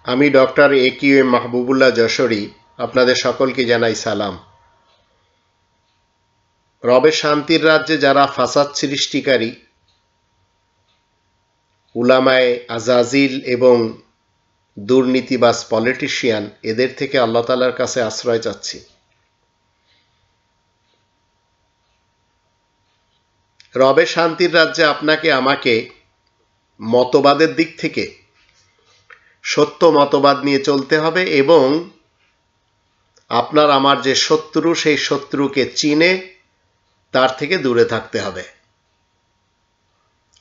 আমি doctor AQM Mahbubullah Jashori আপনাদের সকলকে জানাই সালাম। রবের শান্তির রাজ্যে যারা ফাসাদ সৃষ্টিকারী উলামায়ে আজাজিল এবং দুর্নীতিবাজ পলিটিশিয়ান, এদের থেকে আল্লাহ তাআলার কাছে আশ্রয় চাচ্ছি। রবের শান্তির রাজ্যে আপনাকে আমাকে মতবাদের দিক থেকে সত্য মতবাদ নিয়ে চলতে হবে এবং আপনার আমার যে শত্রু, সেই শত্রুকে চিনে তার থেকে দূরে থাকতে হবে।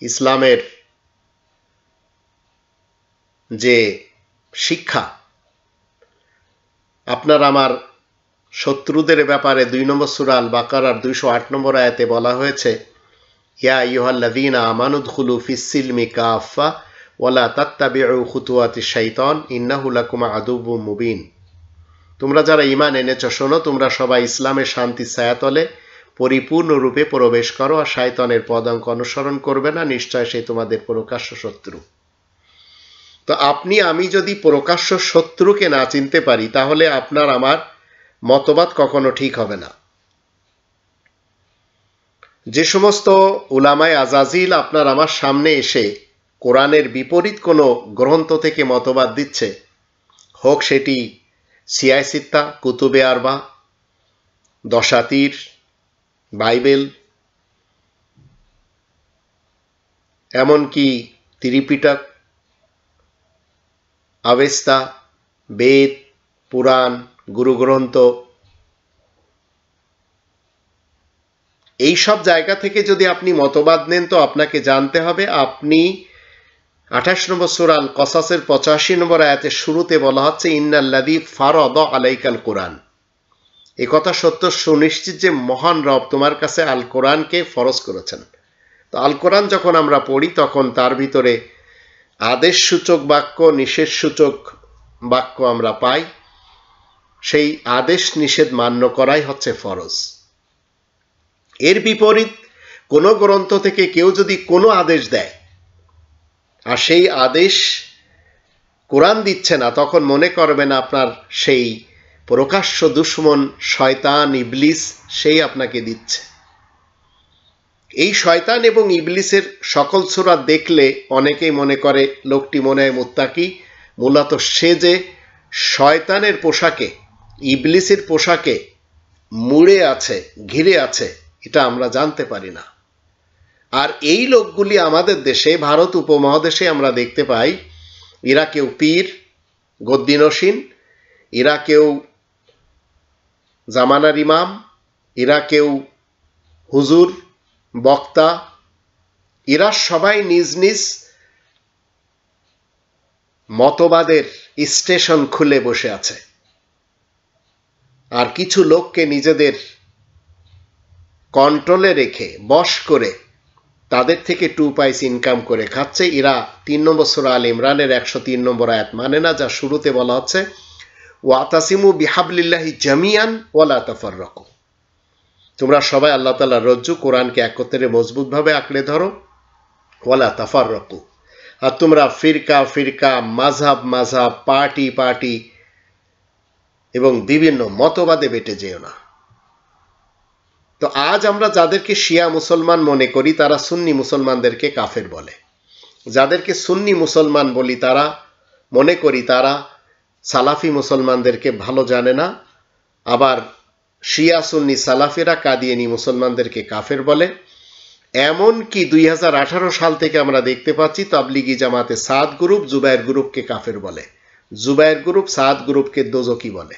ইসলামের যে শিক্ষা, আপনার আমার শত্রুদের ব্যাপারে 2 নম্বর সূরা আল বাকারার 208 নম্বর আয়াতে বলা হয়েছে, ইয়া আইয়ুহাল্লাযীনা আমানু দুখুলু ফিস-সিলমি কাফা ওয়ালা তাত্তাবিউ খুতুওয়াতিশ শাইতান ইন্নাহু লাকুম আদুউম মুবিন। তোমরা যারা ঈমান এনেছো, শোনো, তোমরা সবাই ইসলামের শান্তির ছায়াতলে পরিপূর্ণরূপে প্রবেশ করো আর শয়তানের পদাঙ্ক অনুসরণ করবে না, নিশ্চয় সে তোমাদের প্রকাশ্য শত্রু। তো আপনি আমি যদি প্রকাশ্য শত্রুকে না চিনতে পারি, তাহলে আপনার আমার মতবাদ কখনো ঠিক হবে না। যে সমস্ত উলামায়ে আজাজিল আপনার আমার সামনে এসে কোরআনের বিপরীত কোনো গ্রন্থ থেকে মতবাদ দিচ্ছে, হোক সেটি সিয়ায় সিত্তা, কুতুবে আরবা, দশাতীর, বাইবেল, এমনকি ত্রিপিটক, আবেস্তা, বেদ, পুরাণ, গুরুগ্রন্থ, এই সব জায়গা থেকে যদি আপনি মতবাদ নেন, তো আপনাকে জানতে হবে, আপনি 28 নম্বর সূরা আল কসাসের 85 নম্বর আয়াতের শুরুতে বলা হচ্ছে, ইন্নাল্লাযী ফারাদা আলাইকাল কোরআন। এ কথা সত্য সুনিশ্চিত যে মহান রব তোমার কাছে আল কোরআনকে ফরজ করেছেন। তো আল কোরআন যখন আমরা পড়ি, তখন তার ভিতরে আদেশ সূচক বাক্য, নিষেধ সূচক বাক্য আমরা পাই। সেই আদেশ নিষেধ মান্য করাই হচ্ছে ফরজ। এর বিপরীত কোনো গ্রন্থ থেকে কেউ যদি কোনো আদেশ দেয় আর সেই আদেশ কোরআন দিচ্ছে না, তখন মনে করবেন আপনার সেই প্রকাশ্য দুশমন শয়তান ইবলিস, সেই আপনাকে দিচ্ছে। এই শয়তান এবং ইবলিসের সকল সূরা দেখলে অনেকেই মনে করে লোকটি মনে হয় মুত্তাকি, মূলত সে যে শয়তানের পোশাকে, ইবলিসের পোশাকে মুড়ে আছে, ঘিরে আছে, এটা আমরা জানতে পারি না। আর এই লোকগুলি আমাদের দেশে, ভারত উপমহাদেশে আমরা দেখতে পাই, এরা কেউ পীর, গদ্দিনসীন, এরা কেউ জামানার ইমাম, এরা কেউ হুজুর, বক্তা, এরা সবাই নিজ নিজ মতবাদের স্টেশন খুলে বসে আছে। আর কিছু লোককে নিজেদের কন্ট্রোলে রেখে, বশ করে, তাদের থেকে 2 পয়সা ইনকাম করে খাচ্ছে। এরা 3 নম্বর সূরা আল ইমরানের 103 নম্বর আয়াত মানে না, যা শুরুতে বলা হচ্ছে, ওয়াতাসিমু বিহাবলিল্লাহি জামিয়ান ওয়ালা তাফাররাকু। তোমরা সবাই আল্লাহ তাআলার রজ্জু কোরআনকে একত্রে মজবুতভাবে আঁকড়ে ধরো, ওয়ালা তাফাররাকু। আর তোমরা ফিরকা ফিরকা, মাযহাব মাযহাব, পার্টি পার্টি এবং বিভিন্ন মতবাদে বেটে যেও না। তো আজ আমরা যাদেরকে শিয়া মুসলমান মনে করি, তারা সুন্নি মুসলমানদেরকে কাফের বলে। যাদেরকে সুন্নি মুসলমান বলি, তারা মনে করি তারা সালাফি মুসলমানদেরকে ভালো জানে না। আবার শিয়া সুন্নি সালাফিরা কাদিয়ানি মুসলমানদেরকে কাফের বলে। এমনকি 2018 সাল থেকে আমরা দেখতে পাচ্ছি তাবলিগি জামাতে সাদ গ্রুপ জুবায়ের গ্রুপকে কাফের বলে, জুবায়ের গ্রুপ সাদ গ্রুপকে দোজকি বলে,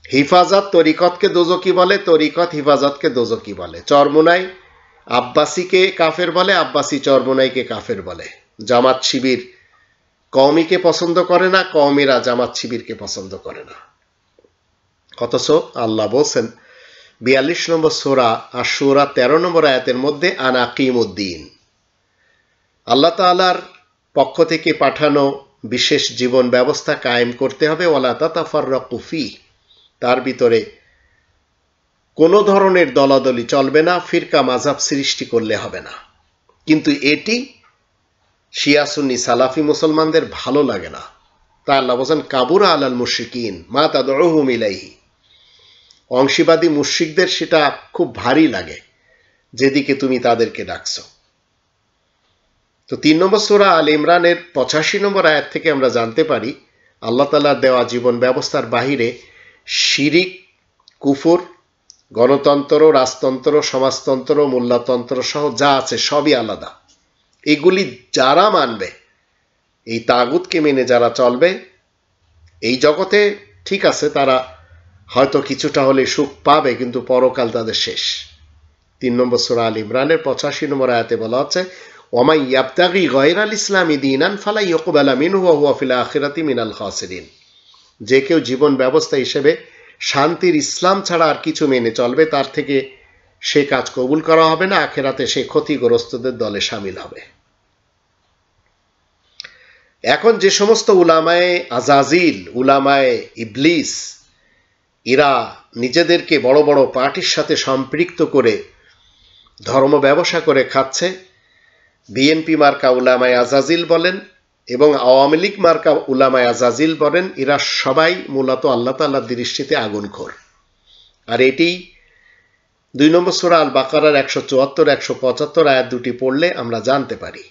হিফাজত তরিকতকে দোজকি বলে, তরিকত হিফাজতকে দোজকি বলে, চরমোনাই আব্বাসীকে কাফের বলে, আব্বাসী চরমোনাইকে কাফের বলে। জামাত শিবির কওমিকে পছন্দ করে না, কওমিরা জামাত শিবিরকে পছন্দ করে না। অথচ আল্লাহ বলছেন 42 নম্বর সূরা আশ-শুরা 13 নম্বর আয়াতের মধ্যে, আনা কিমুদ্দিন, আল্লাহ তাআলার পক্ষ থেকে পাঠানো বিশেষ জীবন ব্যবস্থা কায়েম করতে হবে। ওয়ালা তাতাফাররাকু ফি, তার ভিতরে কোনো ধরনের দলাদলি চলবে না, ফিরকা মাযহাব সৃষ্টি করলে হবে না। কিন্তু এটি শিয়া সুন্নি সালাফি মুসলমানদের ভালো লাগে না। তা আল্লাহ বলেন কাবুরা আলাল মুশরিকিন মা তাদউহুম ইলাইহি। অংশীবাদী মুশরিকদের সেটা খুব ভারী লাগে যেদিকে তুমি তাদেরকে ডাকছো। তো 3 নম্বর সূরা আল ইমরানের 85 নম্বর আয়াত থেকে আমরা জানতে পারি আল্লাহ তাআলার দেওয়া জীবন ব্যবস্থার বাহিরে শিরিক, কুফর, গণতন্ত্র, রাজতন্ত্র, সমাজতন্ত্র, মোল্লাতন্ত্র সহ যা আছে সবই আলাদা। এগুলি যারা মানবে, এই তাগুতকে মেনে যারা চলবে, এই জগতে ঠিক আছে তারা হয়তো কিছুটা হলে সুখ পাবে, কিন্তু পরকাল তাদের শেষ। 3 নম্বর সূরা আল ইমরানের 85 নম্বর আয়াতে বলা হচ্ছে ওয়ামাই ইয়াবতাগি গায়রাল ইসলামি দীনান ফালা ইউকবালা মিনহু ওয়া হুয়া ফিল আখিরাতি মিনাল খাসিরিন। যে কেউ জীবন ব্যবস্থা হিসেবে শান্তির ইসলাম ছাড়া আর কিছু মেনে চলবে, তার থেকে সে কাজ কবুল করা হবে না, আখিরাতে সে ক্ষতিগ্রস্তদের দলে শামিল হবে। এখন যে সমস্ত উলামায়ে আজাজিল, উলামায়ে ইবলিস, এরা নিজেদেরকে বড় বড় পার্টির সাথে সম্পৃক্ত করে ধর্ম ব্যবসা করে খাচ্ছে, বিএনপি মার্কা উলামায়ে আজাজিল বলেন এবং আওয়ামী লীগ মার্কা উলামায়ে আজাজিল বলেন, এরা সবাই মূলত আল্লাহ তাআলার দৃষ্টিতে আগুনখোর। আর এটি 2 নম্বর সূরা আল বাকারার 174, 175 আয়াত দুটি পড়লে আমরা জানতে পারি।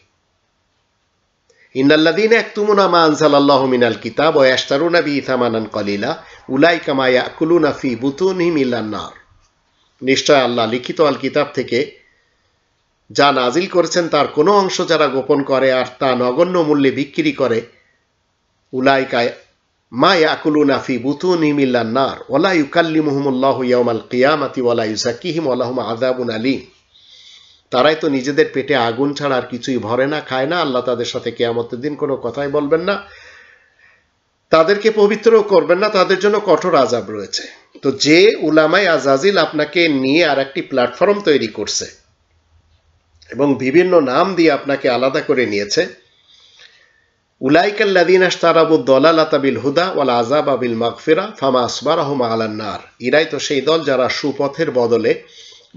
ইন্নাল্লাযীনা ইয়াকতুমুনা মা আনজালাল্লাহু মিনাল কিতাব ওয়া ইয়াশতারুনা বিহি থামানান কলিলা উলাইকা মা ইয়াকুলুনা ফি বুতুনিহিম ইল্লান নার। নিশ্চয় আল্লাহ লিখিত আল কিতাব থেকে যা নাজিল করেছেন তার কোনো অংশ যারা গোপন করে আর তা নগণ্য মূল্যে বিক্রি করে, উলাইকা মা ইয়াকুলুনা ফি বুতুনিহিম ইল্লান নার ওয়া লা ইউকাল্লিমুহুমুল্লাহু ইয়াওমাল কিয়ামাতি ওয়া লা ইউযাক্কিহিম ওয়া লাহুম আযাবুন আলীম। তারাই তো নিজেদের পেটে আগুন ছাড়া আর কিছুই ভরে না, খায় না। আল্লাহ তাদের সাথে কিয়ামতের দিন কোনো কথাই বলবেন না, তাদেরকে পবিত্রও করবেন না, তাদের জন্য কঠোর আযাব রয়েছে। তো যে উলামায়ে আজাজিল আপনাকে নিয়ে আর একটি প্ল্যাটফর্ম তৈরি করছে এবং বিভিন্ন নাম দিয়ে আপনাকে আলাদা করে নিয়েছে, উলাইকাল্লাযীনা ইশতারাবুদ দালালাতা বিল হুদা ওয়াল আযাবা বিল মাগফিরা ফামা আসবারাহুম আলান নার। এরাই তো সেই দল যারা সুপথের বদলে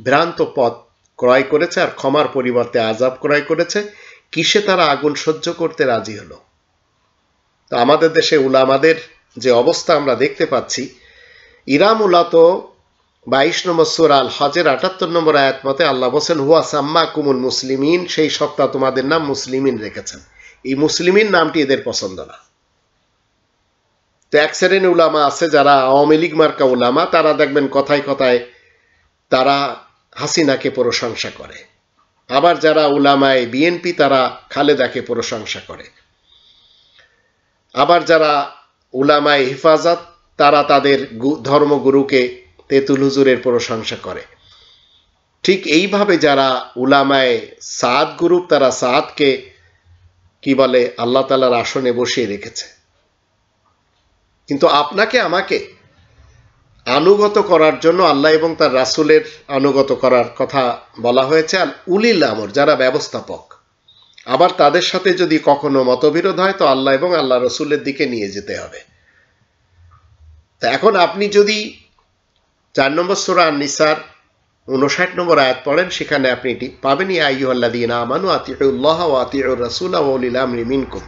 ভ্রান্ত পথ ক্রয় করেছে আর ক্ষমার পরিবর্তে আযাব ক্রয় করেছে। কিসে তারা আগুন সহ্য করতে রাজি হলো? তো আমাদের দেশে উলামাদের যে অবস্থা আমরা দেখতে পাচ্ছি, ইরা মূলত 22 নম্বর সূরা আল হজের 78 নম্বর আয়াত মতে আল্লাহ বলেন হুয়া সাম্মাকুমুল মুসলিমিন, সেই সত্তা তোমাদের নাম মুসলিমিন রেখেছেন। এই মুসলিমিন নামটি এদের পছন্দ না। তো এক শ্রেণীর উলামা আছে যারা আওয়ামী লীগ মার্কা উলামা, তারা দেখবেন কথায় কথায় তারা হাসিনাকে প্রশংসা করে। আবার যারা উলামায়ে বিএনপি তারা খালেদাকে প্রশংসা করে। আবার যারা উলামায়ে হেফাজত তারা তাদের ধর্মগুরুকে তেতুল হুজুরের প্রশংসা করে। ঠিক এইভাবে যারা উলামায়ে সাদ গ্রুপ তারা সাদকে কি বলে আল্লাহ তাআলার আসনে বসিয়ে রেখেছে। কিন্তু আপনাকে আমাকে আনুগত করার জন্য আল্লাহ এবং তার রাসূলের আনুগত করার কথা বলা হয়েছে। আর উলিল আমর যারা ব্যবস্থাপক, আবার তাদের সাথে যদি কখনো মতবিরোধ হয় তো আল্লাহ এবং আল্লাহ রাসূলের দিকে নিয়ে যেতে হবে। তো এখন আপনি যদি 4 নম্বর সূরা আন-নিসার 59 নম্বর আয়াত পড়েন, সেখানে আপনি এটি পাবেন, ইয়া আইয়ুহাল্লাযীনা আমানু আতিউল্লাহ ওয়া আতিউর রাসূলা ওয়া উলিল আমরি মিনকুম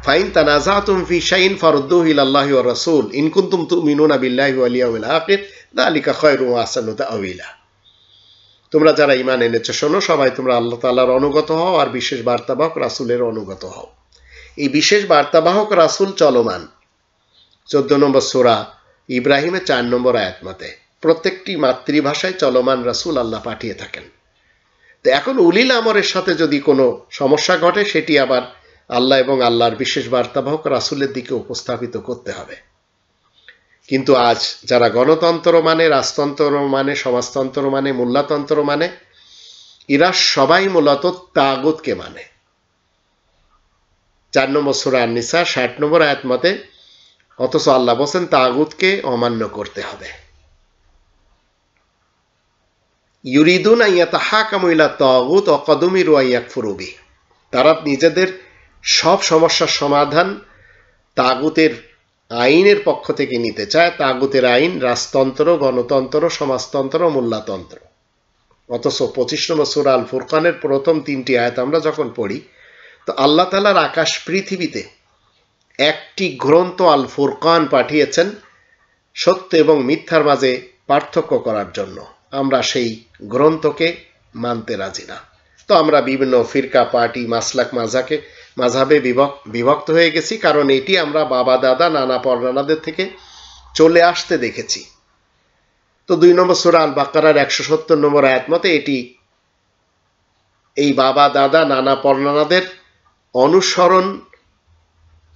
ফাইন তানাযাতুম ফি শাইইন ফারুদ্দুহু ইলাল্লাহি ওয়া রাসূল ইন কুনতুম তুমিনুনা বিল্লাহি ওয়াল ইয়াউমিল আখির যালিকা খায়রুন ওয়া আহসানু তা'ওয়িলা। তোমরা যারা ঈমান এনেছো শোনো, সবাই তোমরা আল্লাহ তাআলার অনুগত হও আর বিশেষ বার্তাবাহক রাসূলের অনুগত হও। এই বিশেষ বার্তাবাহক রাসূল চলমান 14 নম্বর সূরা ইব্রাহিমের 4 নম্বর আয়াত মতে প্রত্যেকটি মাতৃভাষায় চলমান রাসূল আল্লাহ পাঠিয়ে থাকেন। তো এখন উলিল আমরের সাথে যদি কোনো সমস্যা ঘটে, সেটি আবার আল্লাহ এবং আল্লাহর বিশেষ বার্তাবাহক রাসূলের দিকে উপস্থাপিত করতে হবে। কিন্তু আজ যারা গণতন্ত্র মানে, রাজতন্ত্র মানে, সমাজতন্ত্র মানে, মোল্লাতন্ত্র মানে, এরা সবাই মূলত তাগুতকে মানে। 4 নম্বর সূরা আন-নিসা 60 নম্বর আয়াত মতে অথচ আল্লাহ বলেন তাগুতকে অমান্য করতে হবে। ইউরিদুনা ইয়াতাহাকামু ইলা তাগুত ওয়া ক্বাদ উমিরু আন ইয়াকফুরু বিহি। তারা নিজেদের সব সমস্যার সমাধান তাগুতের আইনের পক্ষ থেকে নিতে চায়। তাগুতের আইন রাজতন্ত্র, গণতন্ত্র, সমাজতন্ত্র, মোল্লাতন্ত্র। অথচ 25 নম্বর সূরা আল ফুরকানের প্রথম 3টি আয়াত আমরা যখন পড়ি, তো আল্লাহ তাআলার আকাশ পৃথিবীতে একটি গ্রন্থ আল ফুরকান পাঠিয়েছেন সত্য এবং মিথ্যার মাঝে পার্থক্য করার জন্য। আমরা সেই গ্রন্থকে মানতে রাজি না। তো আমরা বিভিন্ন ফিরকা, পার্টি, মাসলাক, মাযহাবে বিভক্ত হয়ে গেছি, কারণ এটি আমরা বাবা দাদা নানা পরনানাদের থেকে চলে আসতে দেখেছি। তো 2 নম্বর সূরা আল বাকারার 170 নম্বর আয়াত মতে এটি এই বাবা দাদা নানা পরনানাদের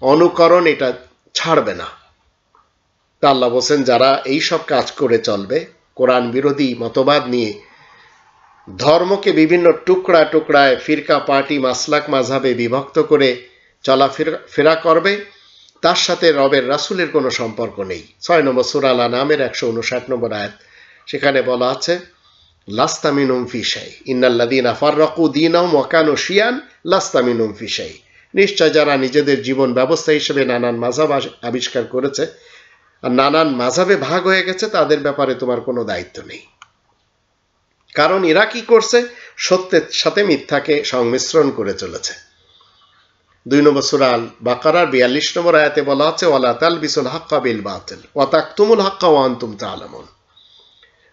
অনুকরণ এটা ছাড়বে না। তা আল্লাহ বলেন, যারা এই সব কাজ করে চলবে, কোরআন বিরোধী মতবাদ নিয়ে ধর্মকে বিভিন্ন টুকরা টুকরায় ফিরকা, পার্টি, মাসলাক, মাযহাবে বিভক্ত করে চলাফেরা করবে, তার সাথে রবের রাসূলের কোনো সম্পর্ক নেই। 6 নম্বর সূরা আল আনআমের 159 নম্বর আয়াত, সেখানে বলা আছে, লাস্তা মিনহুম ফি শাই ইন্নাল্লাযীনা ফাররাকু দীনাহুম ওয়া কানু শিয়ান লাস্তা মিনহুম ফি শাই। নিশ্চয় যারা নিজেদের জীবন ব্যবস্থা হিসেবে নানান মাযহাব আবিষ্কার করেছে আর নানান মাযহাবে ভাগ হয়ে গেছে, তাদের ব্যাপারে তোমার কোনো দায়িত্ব নেই। কারণ এরা কি করছে? সত্যের সাথে মিথ্যাকে সংমিশ্রণ করে চলেছে। 2 নম্বর সূরা আল বাকারার 42 নম্বর আয়াতে বলা আছে, ওয়ালা তালবিসুল হাক্কা বিল বাতিল ওয়া তাকতুমুল হাক্কা ওয়া আনতুম তা'লামুন।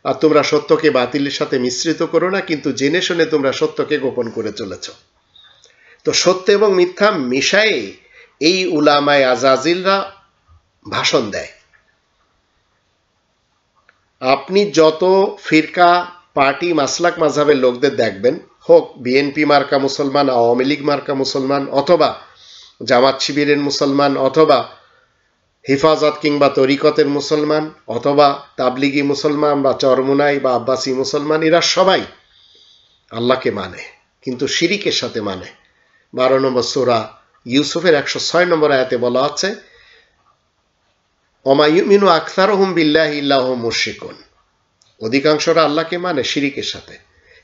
আর তোমরা সত্যকে বাতিলের সাথে মিশ্রিত করো না, কিন্তু জেনে শুনে তোমরা সত্যকে গোপন করে চলেছ। তো সত্য এবং মিথ্যা মিশায়ে এই উলামায়ে আজাজিলরা ভাষণ দেয়। আপনি যত ফিরকা, পার্টি, মাসলাক, মাযহাবের লোকদের দেখবেন, হোক বিএনপি মার্কা মুসলমান, আওয়ামী লীগ মার্কা মুসলমান, অথবা জামাত শিবিরের মুসলমান, অথবা হেফাজত কিংবা তরিকতের মুসলমান, অথবা তাবলিগি মুসলমান বা চরমুনাই বা আব্বাসি মুসলমান, এরা সবাই আল্লাহকে মানে, কিন্তু শিরিকের সাথে মানে। 12 নম্বর সূরা ইউসুফের 106 নম্বর আয়াতে বলা আছে, ওমা ইউমিনু আকসারুহুম বিল্লাহি ইল্লা হুম মুশরিকুন। অধিকাংশরা আল্লাহকে মানে শিরিকের সাথে।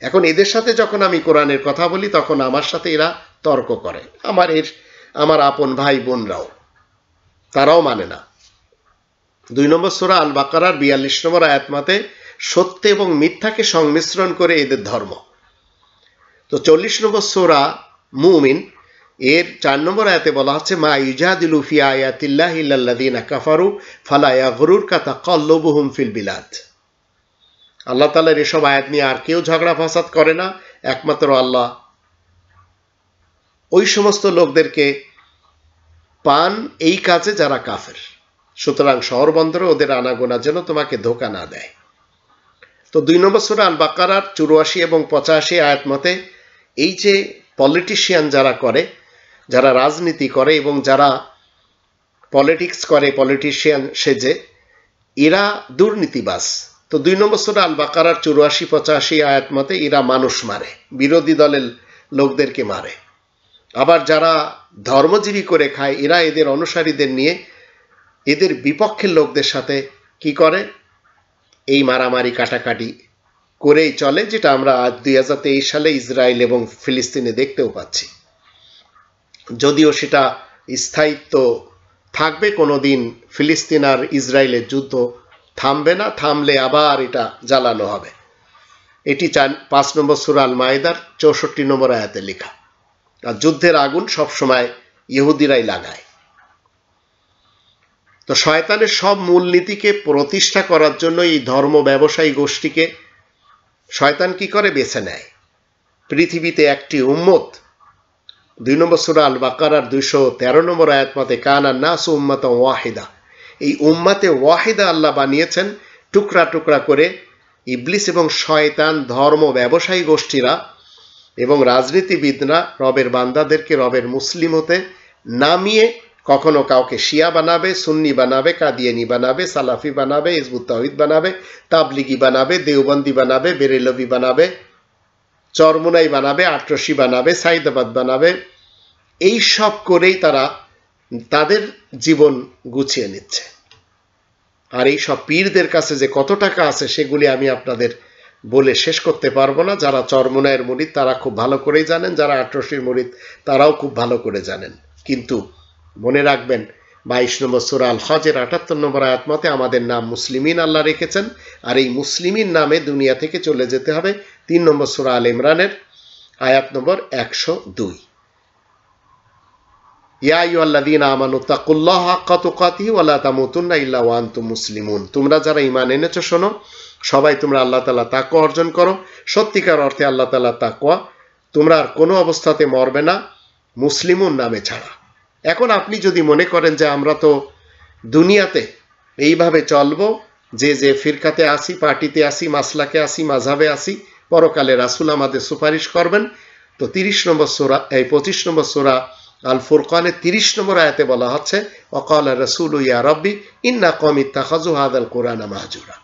এখন এদের সাথে যখন আমি কোরআনের কথা বলি, তখন আমার সাথে এরা তর্ক করে। আমার আপন ভাই বোনরাও, তারাও মানে না। 2 নম্বর সূরা আল বাকারার 42 নম্বর আয়াত মতে সত্য এবং মিথ্যাকে সংমিশ্রণ করে এদের ধর্ম। তো 40 নম্বর সূরা মুমিন এর 4 নম্বর আয়াতে বলা হচ্ছে, মা ইউজাদিলু ফি আয়াতিল্লাহি ইল্লাল্লাযীনা কাফারু ফালা ইয়াগরুরকা তাকাল্লুবুহুম ফিল বিলাদ। আল্লাহ তাআলার এসব আয়াত নিয়ে আর কেউ ঝগড়া ফাসাদ করে না, একমাত্র আল্লাহ ওই সমস্ত লোকদেরকে পান এই কাজে যারা কাফের। সুতরাং শহর বন্দরে ওদের আনাগোনা যেন তোমাকে ধোকা না দেয়। তো 2 নম্বর সূরা আল বাকারার 84 এবং 85 আয়াত মতে এই যে পলিটিশিয়ান যারা করে, যারা রাজনীতি করে এবং যারা পলিটিক্স করে, পলিটিশিয়ান সেজে, এরা দুর্নীতিবাজ। তো 2 নম্বর সূরা আল বাকারার 84-85 আয়াত মতে এরা মানুষ মারে, বিরোধী দলের লোকদেরকে মারে। আবার যারা ধর্মজীবী করে খায়, এরা এদের অনুসারীদের নিয়ে এদের বিপক্ষের লোকদের সাথে কি করে? এই মারামারি কাটাকাটি করেই চলে, যেটা আমরা আজ 2023 সালে ইসরায়েল এবং ফিলিস্তিনে দেখতেও পাচ্ছি। যদিও সেটা স্থায়িত্ব থাকবে, কোনোদিন ফিলিস্তিন আর ইসরায়েলের যুদ্ধ থামবে না, থামলে আবার এটা জ্বালানো হবে। এটি 5 নম্বর সূরা আল মায়েদার 64 নম্বর আয়াতে লেখা। আর যুদ্ধের আগুন সবসময় ইহুদিরাই লাগায়। তো শয়তানের সব মূলনীতিকে প্রতিষ্ঠা করার জন্য এই ধর্ম ব্যবসায়ী গোষ্ঠীকে শয়তান কি করে? বেছে নেয়। পৃথিবীতে একটি উম্মত, 2 নম্বর সূরা আল বাকারার 213 নম্বর আয়াত মতে, কানা নাসু উম্মাতান ওয়াহিদা। এই উম্মাতে ওয়াহিদা আল্লাহ বানিয়েছেন টুকরা টুকরা করে। ইবলিস এবং শয়তান, ধর্ম ব্যবসায়ী গোষ্ঠীরা এবং রাজনীতিবিদরা রবের বান্দাদেরকে রবের মুসলিম হতে নামিয়ে কখনো কাউকে শিয়া বানাবে, সুন্নি বানাবে, কাদিয়ানি বানাবে, সালাফি বানাবে, হিজবুত তাওহীদ বানাবে, তাবলিগি বানাবে, দেওবন্দি বানাবে, বেরেলভি বানাবে, চরমুনাই বানাবে, আটরশি বানাবে, সাইদাবাদ বানাবে। এই সব করেই তারা তাদের জীবন গুছিয়ে নিচ্ছে। আর এই সব পীরদের কাছে যে কত টাকা আছে সেগুলি আমি আপনাদের বলে শেষ করতে পারবো না। যারা চরমুনাইয়ের মুরিদ তারা খুব ভালো করেই জানেন, যারা আটরশির মুরিদ তারাও খুব ভালো করে জানেন। কিন্তু মনে রাখবেন, 22 নম্বর সূরা আল হজের 78 নম্বর আয়াত মতে আমাদের নাম মুসলিমিন আল্লাহ রেখেছেন, আর এই মুসলিমিন নামে দুনিয়া থেকে চলে যেতে হবে। 3 নম্বর সূরা আল ইমরানের আয়াত নম্বর 102। ইয়া আইয়ুহাল্লাযীনা আমানু তাকুল্লাহা হাক্কা তুকাতিহি ওয়া লা তামুতুন্না ইল্লা ওয়া আনতুম মুসলিমুন। তোমরা যারা ঈমান এনেছো শোনো, সবাই তোমরা আল্লাহ তাআলা তাকওয়া অর্জন করো, সত্যিকার অর্থে আল্লাহ তাআলা তাকওয়া। তোমরা আর কোনো অবস্থাতে মরবে না মুসলিমুন নামে ছাড়া। এখন আপনি যদি মনে করেন যে আমরা তো দুনিয়াতে এইভাবে চলবো, যে যে ফিরকাতে আসি, পার্টিতে আসি, মাসলাকে আসি, মাযহাবে আসি, পরকালে রাসূল আমাদের সুপারিশ করবেন, তো 30 নম্বর সূরা, এই 25 নম্বর সূরা আল ফুরকানের 30 নম্বর আয়াতে বলা হচ্ছে ওয়াকালা রাসূলু ইয়া রাব্বি ইন্না কওমি ইত্তাখাযু হাযাল কুরআনা মাহজুরা।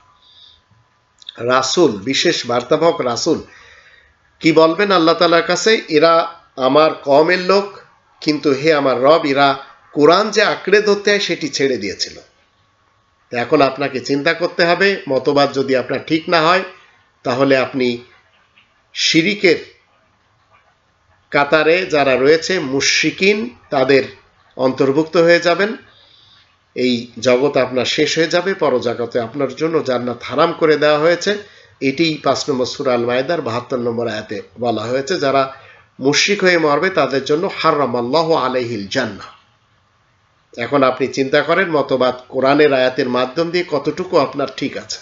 রাসূল, বিশেষ বার্তাবাহক রাসূল কি বলবেন আল্লাহ তাআলার কাছে? এরা আমার কওমের লোক, কিন্তু হে আমার রব, এরা কোরআন যে আঁকড়ে ধরতে হয় সেটি ছেড়ে দিয়েছিল। এখন আপনাকে চিন্তা করতে হবে, মতবাদ যদি আপনার ঠিক না হয় তাহলে আপনি শিরিকের কাতারে যারা রয়েছে মুশরিকিন, তাদের অন্তর্ভুক্ত হয়ে যাবেন। এই জগৎ আপনার শেষ হয়ে যাবে, পরজগতে আপনার জন্য জান্নাত হারাম করে দেওয়া হয়েছে। এটি 5 নম্বর সূরা আল মায়েদার 72 নম্বর আয়াতে বলা হয়েছে। যারা মুশরিক হয়ে মরবে তাদের জন্য হারামাল্লাহু আলাইহিল জান্নাহ। এখন আপনি চিন্তা করেন মতবাদ কোরআনের আয়াতের মাধ্যম দিয়ে কতটুকু আপনার ঠিক আছে।